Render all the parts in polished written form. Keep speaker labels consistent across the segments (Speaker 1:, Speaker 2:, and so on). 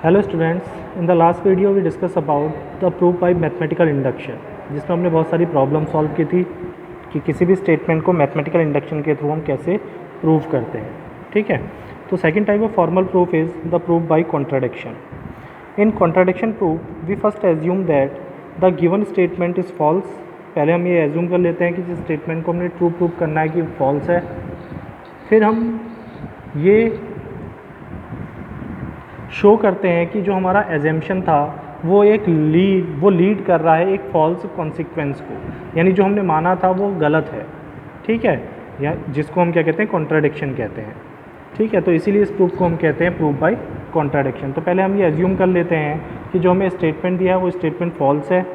Speaker 1: Hello students, in the last video we discuss about the proof by mathematical induction, जिसमें हमने बहुत सारी problem solve की थी कि किसी भी स्टेटमेंट को मैथमेटिकल इंडक्शन के थ्रू हम कैसे प्रूव करते हैं। ठीक है, तो second type of formal proof is the proof by contradiction. In contradiction proof we first assume that the given statement is false. पहले हम ये एज्यूम कर लेते हैं कि जिस स्टेटमेंट को हमने ट्रू प्रूव करना है कि फॉल्स है, फिर हम ये शो करते हैं कि जो हमारा एजम्पशन था वो लीड कर रहा है एक फॉल्स कॉन्सिक्वेंस को, यानी जो हमने माना था वो गलत है। ठीक है, या जिसको हम क्या कहते हैं, कॉन्ट्राडिक्शन कहते हैं। ठीक है, तो इसीलिए इस प्रूफ को हम कहते हैं प्रूफ बाय कॉन्ट्राडिक्शन। तो पहले हम ये एज्यूम कर लेते हैं कि जो हमें स्टेटमेंट दिया है वो स्टेटमेंट फॉल्स है।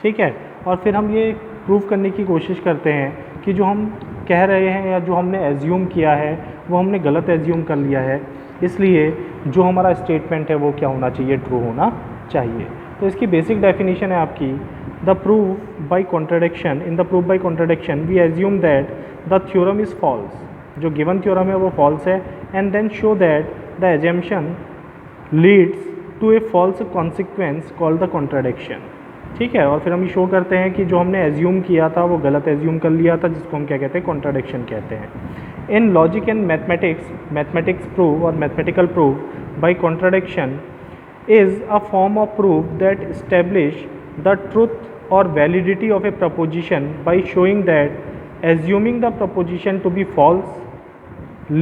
Speaker 1: ठीक है, और फिर हम ये प्रूफ करने की कोशिश करते हैं कि जो हम कह रहे हैं या जो हमने एज्यूम किया है वो हमने गलत एज्यूम कर लिया है, इसलिए जो हमारा स्टेटमेंट है वो क्या होना चाहिए, ट्रू होना चाहिए। तो इसकी बेसिक डेफिनेशन है आपकी, the proof by contradiction, in the proof by contradiction we assume that the theorem is false, जो गिवन थ्योरम है वो फॉल्स है, and then show that the assumption leads to a false consequence called the contradiction. ठीक है, और फिर हम ये शो करते हैं कि जो हमने एज्यूम किया था वो गलत एज्यूम कर लिया था, जिसको हम क्या कहते हैं, कॉन्ट्राडिक्शन कहते हैं। In logic and mathematics proof or mathematical proof by contradiction is a form of proof that establish the truth or validity of a proposition by showing that assuming the proposition to be false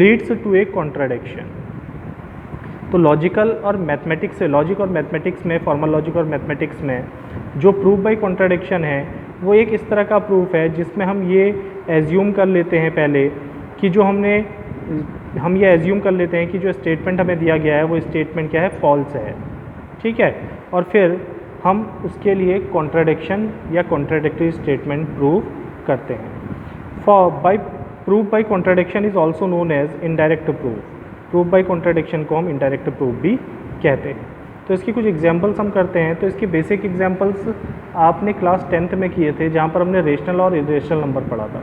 Speaker 1: leads to a contradiction। तो logical और mathematics से, logic और mathematics में, formal logic और mathematics में जो proof by contradiction है वो एक इस तरह का प्रूफ है जिसमें हम ये एज्यूम कर लेते हैं पहले कि हम ये एज्यूम कर लेते हैं कि जो स्टेटमेंट हमें दिया गया है वो स्टेटमेंट क्या है, फॉल्स है। ठीक है, और फिर हम उसके लिए कॉन्ट्राडिक्शन या कॉन्ट्राडिक्टरी स्टेटमेंट प्रूव करते हैं। Proof by contradiction is also known as indirect proof. Proof by contradiction को हम इनडायरेक्ट प्रूफ भी कहते हैं। तो इसकी कुछ एग्जांपल्स हम करते हैं। तो इसके बेसिक एग्जांपल्स आपने क्लास 10th में किए थे, जहाँ पर हमने रेशनल और इरेशनल नंबर पढ़ा था।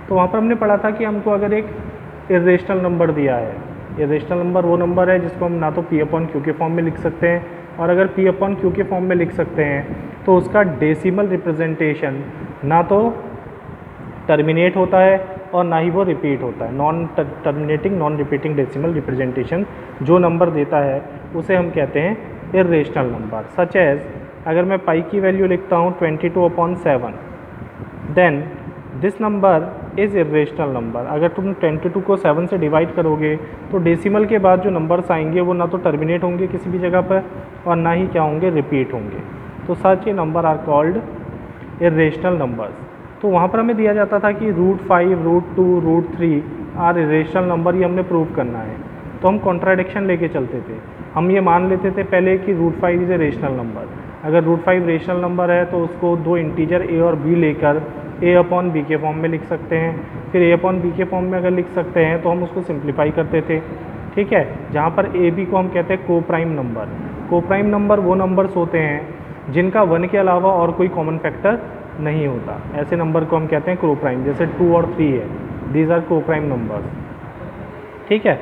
Speaker 1: तो वहाँ पर हमने पढ़ा था कि हमको अगर एक इरेशनल नंबर दिया है, इरेशनल नंबर वो नंबर है जिसको हम ना तो P अपॉन Q के फॉर्म में लिख सकते हैं, और अगर P अपॉन Q के फॉर्म में लिख सकते हैं तो उसका डेसिमल रिप्रेजेंटेशन ना तो टर्मिनेट होता है और ना ही वो रिपीट होता है। Non terminating non repeating decimal representation जो नंबर देता है उसे हम कहते हैं इरेशनल नंबर। सच एज अगर मैं पाई की वैल्यू लिखता हूँ 22/7, then this number is irrational number. अगर तुम 22 को 7 से डिवाइड करोगे तो डेसिमल के बाद जो नंबर्स आएंगे वो ना तो टर्मिनेट होंगे किसी भी जगह पर और ना ही क्या होंगे, रिपीट होंगे। तो such a number are called irrational numbers. तो वहाँ पर हमें दिया जाता था कि √5, √2, √3 आर इरेशनल नंबर, ये हमने प्रूव करना है। तो हम कॉन्ट्राडिक्शन लेके चलते थे। हम ये मान लेते थे पहले कि √5 इज़ ए रेशनल नंबर। अगर √5 रेशनल नंबर है तो उसको दो इंटीजर a और b लेकर a अपॉन b के फॉर्म में लिख सकते हैं। फिर a अपॉन b के फॉर्म में अगर लिख सकते हैं तो हम उसको सिंप्लीफाई करते थे। ठीक है, जहाँ पर a b को हम कहते हैं को प्राइम नंबर। को प्राइम नंबर वो नंबर्स होते हैं जिनका 1 के अलावा और कोई कॉमन फैक्टर नहीं होता। ऐसे नंबर को हम कहते हैं को प्राइम, जैसे 2 और 3 है, दीज आर को प्राइम नंबर्स। ठीक है,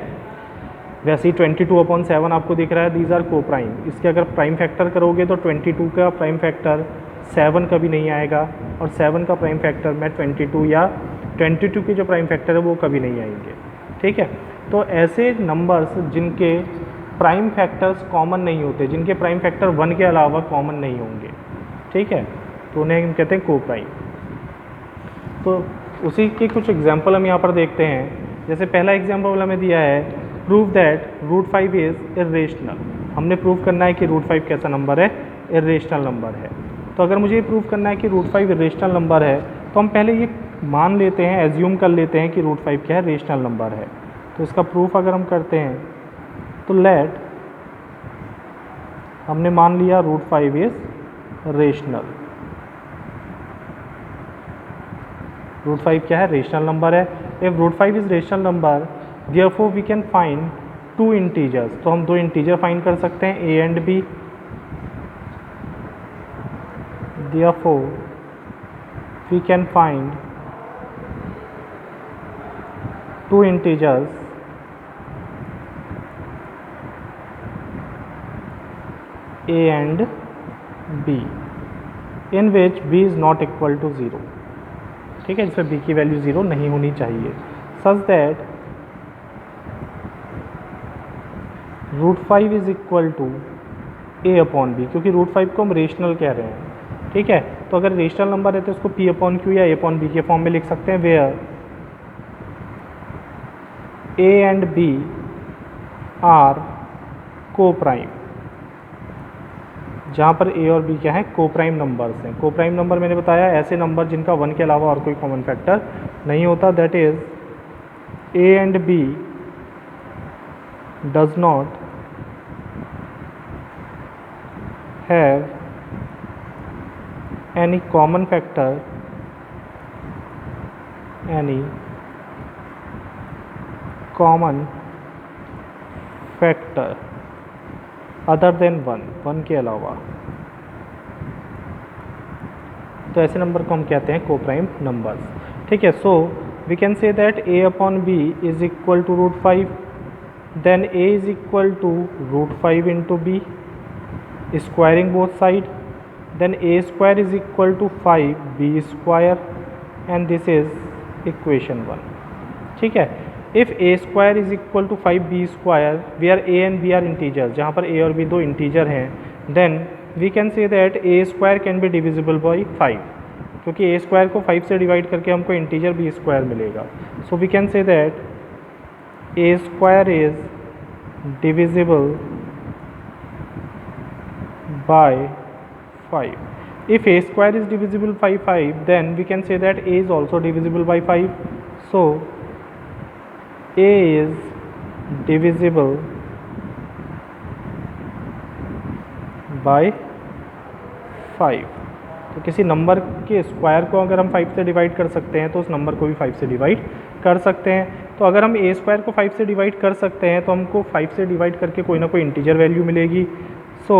Speaker 1: वैसे ही 22/7 आपको दिख रहा है, दीज आर को प्राइम। इसके अगर प्राइम फैक्टर करोगे तो 22 का प्राइम फैक्टर 7 कभी नहीं आएगा, और 7 का प्राइम फैक्टर में 22 या 22 के जो प्राइम फैक्टर है वो कभी नहीं आएंगे। ठीक है, तो ऐसे नंबर्स जिनके प्राइम फैक्टर्स कॉमन नहीं होते, जिनके प्राइम फैक्टर 1 के अलावा कॉमन नहीं होंगे, ठीक है, तो उन्हें हम कहते हैं को प्राइम। तो उसी के कुछ एग्जाम्पल हम यहाँ पर देखते हैं। जैसे पहला एग्जाम्पल हमें दिया है, प्रूव दैट √5 इज़ इरेशनल। हमने प्रूव करना है कि √5 कैसा नंबर है, इरेशनल नंबर है। तो अगर मुझे ये प्रूव करना है कि √5 इरेशनल नंबर है तो हम पहले ये मान लेते हैं, एज्यूम कर लेते हैं कि √5 क्या है, रेशनल नंबर है। तो इसका प्रूफ अगर हम करते हैं तो लेट, हमने मान लिया √5 इज़ रेशनल। √5 क्या है, रेशनल नंबर है। If √5 is rational number therefore we can find 2 integers। तो हम 2 इंटीजर फाइंड कर सकते हैं, a and b। therefore we can find 2 integers A and B in which B is not equal to 0, ठीक है, जिसमें B की वैल्यू 0 नहीं होनी चाहिए, such that √5 is equal to A/B, क्योंकि √5 को हम रेशनल कह रहे हैं, ठीक है। तो अगर रेशनल नंबर है तो इसको P/Q या A/B के फॉर्म में लिख सकते हैं, where A and B are coprime, जहाँ पर A और B क्या है, को प्राइम नंबर्स हैं। को प्राइम नंबर मैंने बताया ऐसे नंबर जिनका 1 के अलावा और कोई कॉमन फैक्टर नहीं होता, that is A and B does not have any common factor other than 1 के अलावा। तो ऐसे नंबर को हम कहते हैं को प्राइम नंबर्स, ठीक है। So we can say that A/B is equal to √5, then A is equal to √5 into B, squaring both side, then A² is equal to 5B², and this is equation 1, ठीक है। If A² is equal to 5B², where A and B are integers, जहाँ पर A और B दो integer हैं, then we can say that A² can be divisible by 5, क्योंकि A² को 5 से डिवाइड करके हमको इंटीजर B² मिलेगा। So we can say that A² is divisible by 5. If A² is divisible by 5, then we can say that A is also divisible by 5. So A is divisible by 5. तो किसी number के square को अगर हम 5 से divide कर सकते हैं तो उस नंबर को भी 5 से डिवाइड कर सकते हैं। तो अगर हम A² को 5 से डिवाइड कर सकते हैं तो हमको 5 से डिवाइड करके कोई ना कोई इंटीजर वैल्यू मिलेगी। सो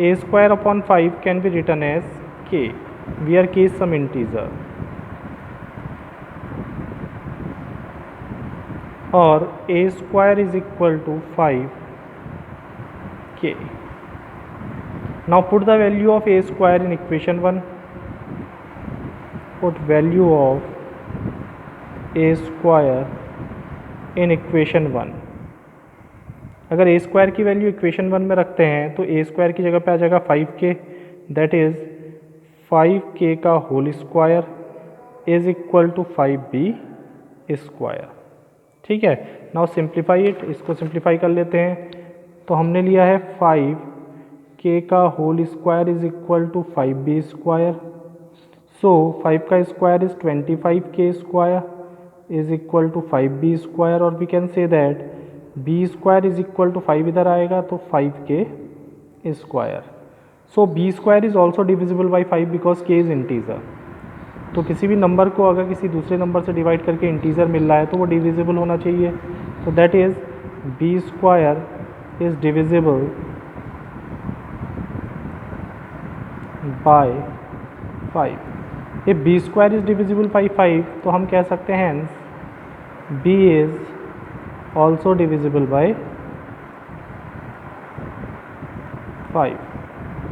Speaker 1: A²/5 can be written as k, where k is some integer, or A² is equal to 5k. Now put the value of A² in equation 1. Put value of A² in equation 1. अगर A² की value equation 1 में रखते हैं तो A² की जगह पे आ जाएगा 5k, दैट इज़ 5k का whole square is equal to 5B², ठीक है। नाउ सिंप्लीफाई इट, इसको सिंप्लीफाई कर लेते हैं। तो हमने लिया है 5k का whole square is equal to 5B², so 5 का square is 25k² is equal to 5B², और we can say that B² is equal to 5 इधर आएगा तो 5k²। So B² is also divisible by 5 because k is integer. तो किसी भी number को अगर किसी दूसरे नंबर से डिवाइड करके इंटीजर मिल रहा है तो वो डिविजिबल होना चाहिए। तो that is B² is divisible by 5। If B² is divisible by 5 तो हम कह सकते हैं B is also divisible by 5।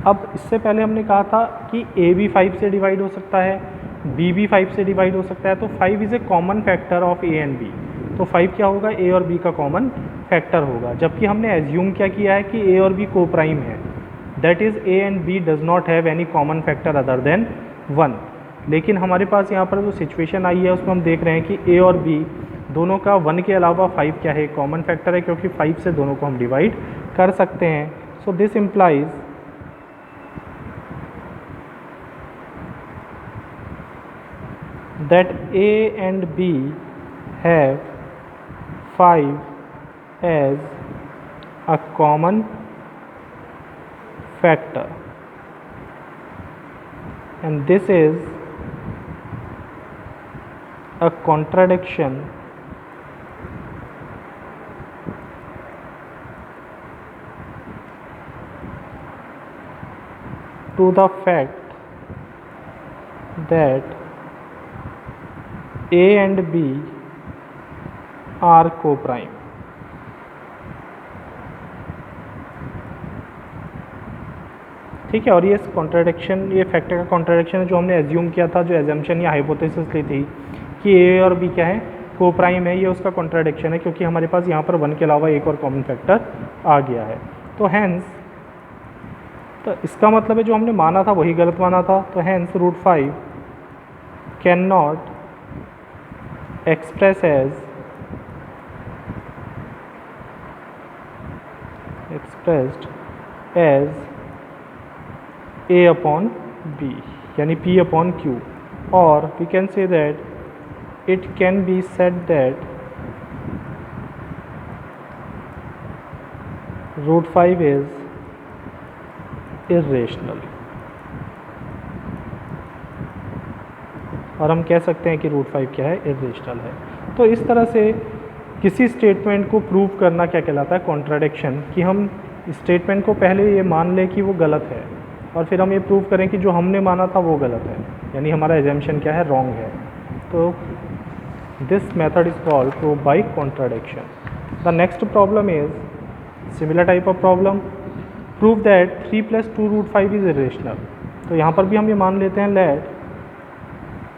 Speaker 1: अब इससे पहले हमने कहा था कि A भी 5 से डिवाइड हो सकता है, B भी 5 से डिवाइड हो सकता है, तो 5 is a common factor of A and B। तो 5 क्या होगा, A और B का कॉमन फैक्टर होगा। जबकि हमने एज्यूम क्या किया है कि A और B को प्राइम है, that is A and B does not have any common factor other than 1। लेकिन हमारे पास यहाँ पर जो सिचुएशन आई है उसमें हम देख रहे हैं कि A और B दोनों का 1 के अलावा 5 क्या है, कॉमन फैक्टर है, क्योंकि 5 से दोनों को हम डिवाइड कर सकते हैं। So this implies that A and B have 5 as a common factor, and this is a contradiction to the fact that A and B are co-prime. ठीक है। और ये कॉन्ट्राडिक्शन, ये फैक्टर का कॉन्ट्राडिक्शन है जो हमने एज्यूम किया था, जो एजम्पशन या हाइपोथेसिस ली थी कि ए और बी क्या है, को प्राइम है, ये उसका कॉन्ट्राडिक्शन है क्योंकि हमारे पास यहाँ पर 1 के अलावा एक और कॉमन फैक्टर आ गया है। तो हैंस, तो इसका मतलब है जो हमने माना था वही गलत माना था। तो hence √5 can not express as A upon B यानी P upon Q, और we can say that it can be said that √5 is irrational, और हम कह सकते हैं कि √5 क्या है, इर्रेशनल है। तो इस तरह से किसी स्टेटमेंट को प्रूव करना क्या कहलाता है, कॉन्ट्राडिक्शन, कि हम स्टेटमेंट को पहले ये मान लें कि वो गलत है और फिर हम ये प्रूव करें कि जो हमने माना था वो गलत है, यानी हमारा एजम्पशन क्या है, रॉन्ग है। तो this method is called prove by contradiction. The next problem is similar type of problem, prove that 3 + 2 √5 is irrational. तो यहाँ पर भी हम ये मान लेते हैं late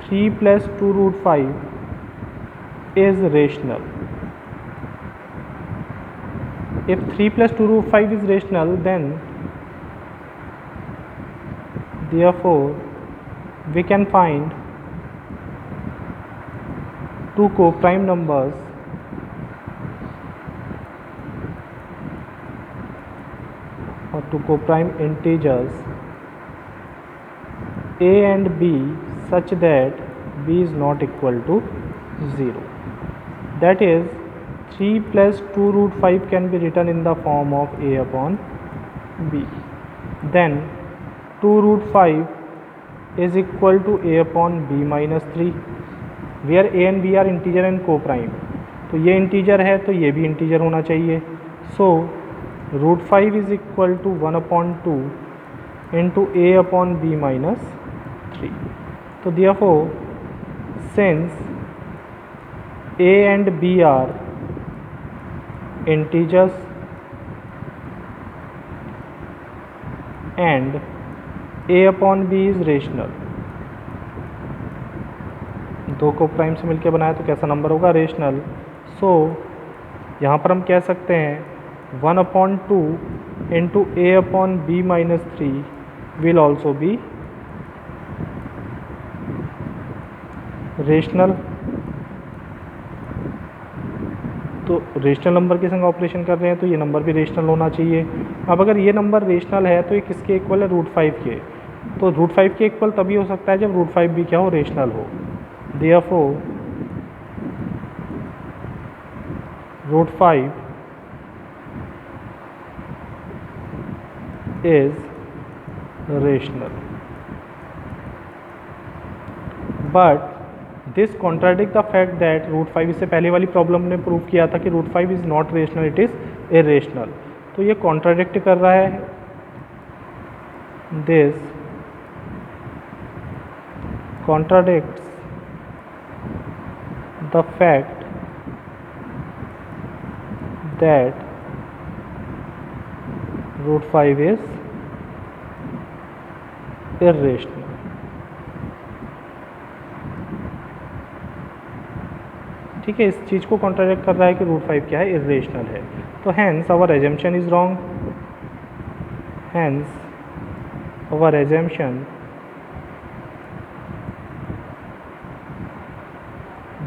Speaker 1: 3 + 2 √5 is rational. If 3 + 2 √5 is rational, then therefore we can find two co-prime numbers or two co-prime integers a and b such that b is not equal to 0. That is 3 + 2 √5 can be written in the form of a upon b. Then 2 √5 is equal to a upon b minus 3, where a and b are integer and co-prime. तो ये integer है तो ये भी integer होना चाहिए। सो √5 is equal to 1/2 into a upon b minus 3. तो therefore since a and b are integers and a upon b is rational, दो को प्राइम से मिलकर बनाया तो कैसा नंबर होगा, रेशनल। सो यहाँ पर हम कह सकते हैं 1/2 into a upon b minus 3 will also be rational. तो रेशनल नंबर के संग ऑपरेशन कर रहे हैं तो ये नंबर भी रेशनल होना चाहिए। अब अगर ये नंबर रेशनल है तो ये किसके इक्वल है, √5 के। तो √5 के इक्वल तभी हो सकता है जब √5 भी क्या हो, रेशनल हो। therefore √5 is rational, but this contradict the fact that √5, इससे पहले वाली प्रॉब्लम ने प्रूव किया था कि √5 is not rational, it is irrational. तो ये कॉन्ट्राडिक्ट कर रहा है this contradicts the fact that √5 is irrational. ठीक है, इस चीज़ को कॉन्ट्राडिक्ट कर रहा है कि √5 क्या है, इरेशनल है। तो hence our assumption is wrong, hence our assumption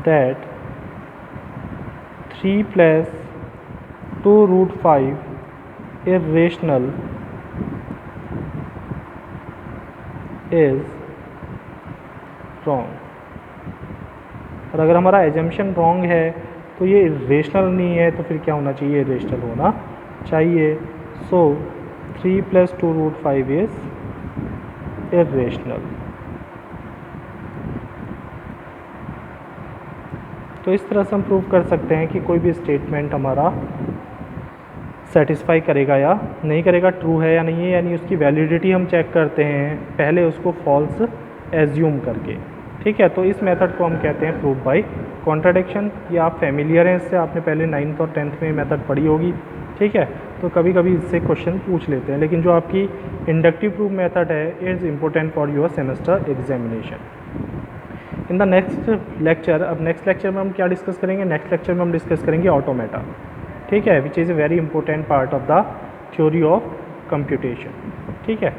Speaker 1: that 3 + 2 √5 irrational is wrong. और अगर हमारा एजम्पशन रॉन्ग है तो ये रेशनल नहीं है, तो फिर क्या होना चाहिए, रेशनल होना चाहिए। सो 3 + 2 √5 इज इरेशनल। तो इस तरह से हम प्रूव कर सकते हैं कि कोई भी स्टेटमेंट हमारा सेटिस्फाई करेगा या नहीं करेगा, ट्रू है या नहीं है, यानी उसकी वैलिडिटी हम चेक करते हैं पहले उसको फॉल्स एज्यूम करके। ठीक है, तो इस मेथड को हम कहते हैं प्रूव बाय कॉन्ट्राडिक्शन। ये आप फैमिलियर हैं इससे, आपने पहले 9th और 10th में मेथड पढ़ी होगी। ठीक है, तो कभी कभी इससे क्वेश्चन पूछ लेते हैं, लेकिन जो आपकी इंडक्टिव प्रूफ मेथड है is important for your semester examination. In the next lecture, अब नेक्स्ट लेक्चर में हम क्या डिस्कस करेंगे, नेक्स्ट लेक्चर में हम डिस्कस करेंगे ऑटोमेटा, ठीक है, which is a very important part of the theory of computation, ठीक है।